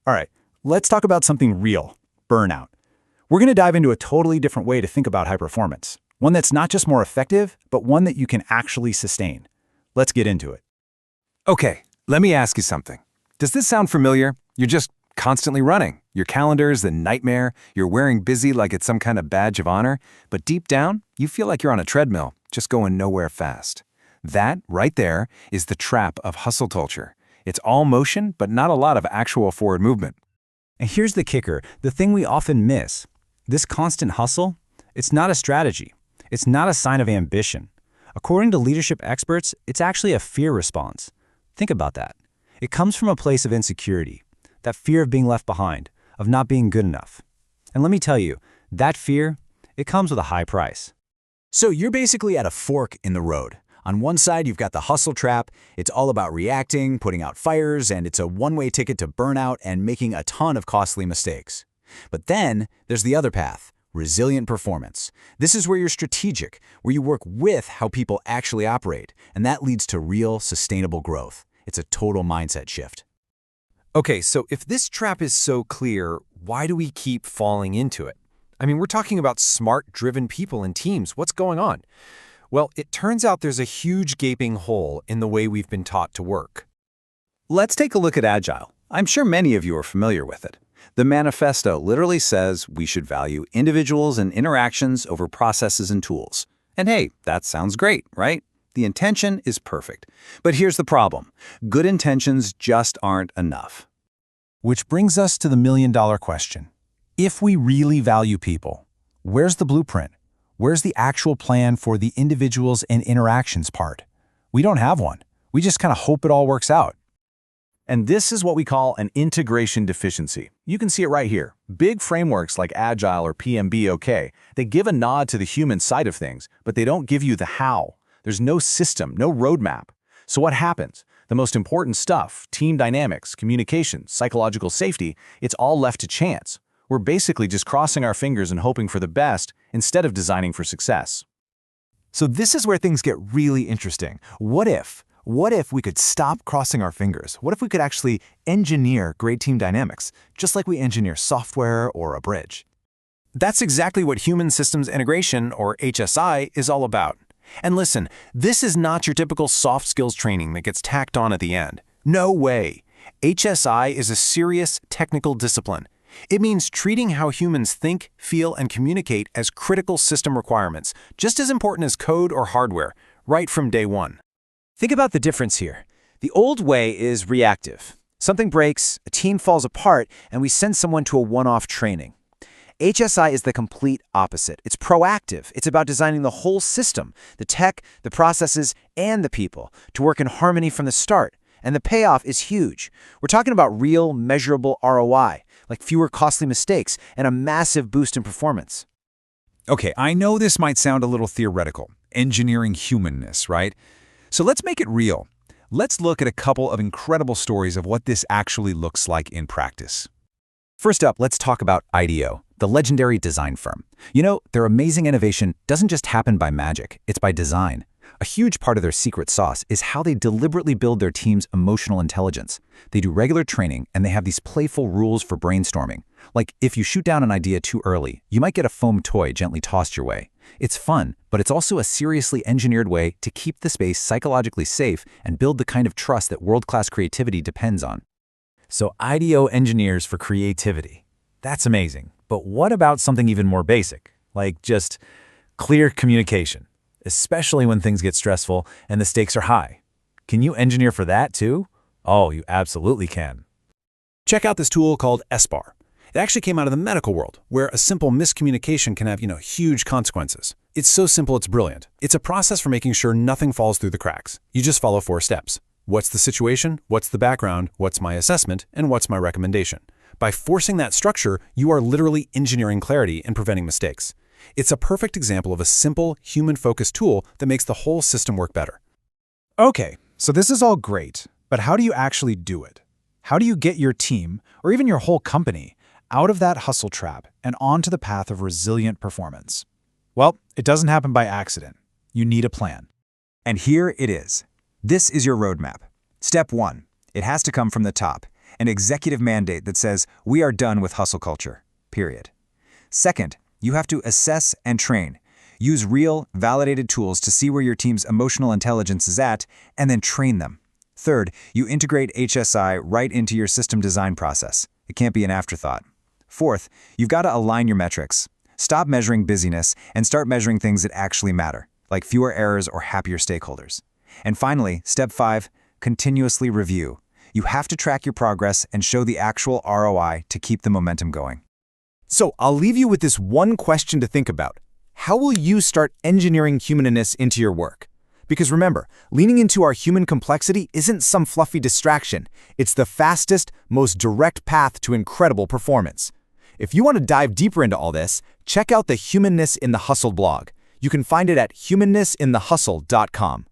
All right, let's talk about something real, burnout. We're going to dive into a totally different way to think about high performance. One that's not just more effective, but one that you can actually sustain. Let's get into it. Okay, let me ask you something. Does this sound familiar? You're just constantly running. Your calendar's the nightmare. You're wearing busy like it's some kind of badge of honor. But deep down, you feel like you're on a treadmill, just going nowhere fast. That, right there, is the trap of hustle culture. It's all motion, but not a lot of actual forward movement. And here's the kicker, the thing we often miss. This constant hustle, it's not a strategy. It's not a sign of ambition. According to leadership experts, it's actually a fear response. Think about that. It comes from a place of insecurity, that fear of being left behind, of not being good enough. And let me tell you, that fear, it comes with a high price. So you're basically at a fork in the road. On one side, you've got the hustle trap. It's all about reacting, putting out fires, and it's a one-way ticket to burnout and making a ton of costly mistakes. But then there's the other path, resilient performance. This is where you're strategic, where you work with how people actually operate, and that leads to real, sustainable growth. It's a total mindset shift. Okay, so if this trap is so clear, why do we keep falling into it? I mean, we're talking about smart, driven people and teams. What's going on? Well, it turns out there's a huge gaping hole in the way we've been taught to work. Let's take a look at Agile. I'm sure many of you are familiar with it. The manifesto literally says we should value individuals and interactions over processes and tools. And hey, that sounds great, right? The intention is perfect. But here's the problem. Good intentions just aren't enough. Which brings us to the million-dollar question. If we really value people, where's the blueprint? Where's the actual plan for the individuals and interactions part? We don't have one. We just kind of hope it all works out. And this is what we call an integration deficiency. You can see it right here. Big frameworks like Agile or PMBOK, they give a nod to the human side of things, but they don't give you the how. There's no system, no roadmap. So what happens? The most important stuff, team dynamics, communication, psychological safety, it's all left to chance. We're basically just crossing our fingers and hoping for the best instead of designing for success. So this is where things get really interesting. What if we could stop crossing our fingers? What if we could actually engineer great team dynamics, just like we engineer software or a bridge? That's exactly what Human Systems Integration, or HSI, is all about. And listen, this is not your typical soft skills training that gets tacked on at the end. No way. HSI is a serious technical discipline. It means treating how humans think, feel, and communicate as critical system requirements, just as important as code or hardware, right from day one. Think about the difference here. The old way is reactive. Something breaks, a team falls apart, and we send someone to a one-off training. HSI is the complete opposite. It's proactive. It's about designing the whole system, the tech, the processes, and the people, to work in harmony from the start. And the payoff is huge. We're talking about real, measurable ROI, like fewer costly mistakes and a massive boost in performance. Okay, I know this might sound a little theoretical, engineering humanness, right? So let's make it real. Let's look at a couple of incredible stories of what this actually looks like in practice. First up, let's talk about IDEO, the legendary design firm. You know, their amazing innovation doesn't just happen by magic, it's by design. A huge part of their secret sauce is how they deliberately build their team's emotional intelligence. They do regular training, and they have these playful rules for brainstorming. Like, if you shoot down an idea too early, you might get a foam toy gently tossed your way. It's fun, but it's also a seriously engineered way to keep the space psychologically safe and build the kind of trust that world-class creativity depends on. So IDEO engineers for creativity. That's amazing. But what about something even more basic, like just clear communication, especially when things get stressful and the stakes are high? Can you engineer for that too? Oh, you absolutely can. Check out this tool called SBAR. It actually came out of the medical world, where a simple miscommunication can have, huge consequences. It's so simple, it's brilliant. It's a process for making sure nothing falls through the cracks. You just follow 4 steps. What's the situation? What's the background? What's my assessment? And what's my recommendation? By forcing that structure, you are literally engineering clarity and preventing mistakes. It's a perfect example of a simple, human-focused tool that makes the whole system work better. Okay, so this is all great, but how do you actually do it? How do you get your team, or even your whole company, out of that hustle trap and onto the path of resilient performance? Well, it doesn't happen by accident. You need a plan. And here it is. This is your roadmap. Step 1. It has to come from the top. an executive mandate that says, we are done with hustle culture, period. Second, you have to assess and train. Use real, validated tools to see where your team's emotional intelligence is at, and then train them. Third, you integrate HSI right into your system design process. It can't be an afterthought. Fourth, you've got to align your metrics. Stop measuring busyness and start measuring things that actually matter, like fewer errors or happier stakeholders. And finally, step 5, continuously review. You have to track your progress and show the actual ROI to keep the momentum going. So I'll leave you with this one question to think about. How will you start engineering humanness into your work? Because remember, leaning into our human complexity isn't some fluffy distraction. It's the fastest, most direct path to incredible performance. If you want to dive deeper into all this, check out the Humanness in the Hustle blog. You can find it at humannessintehustle.com.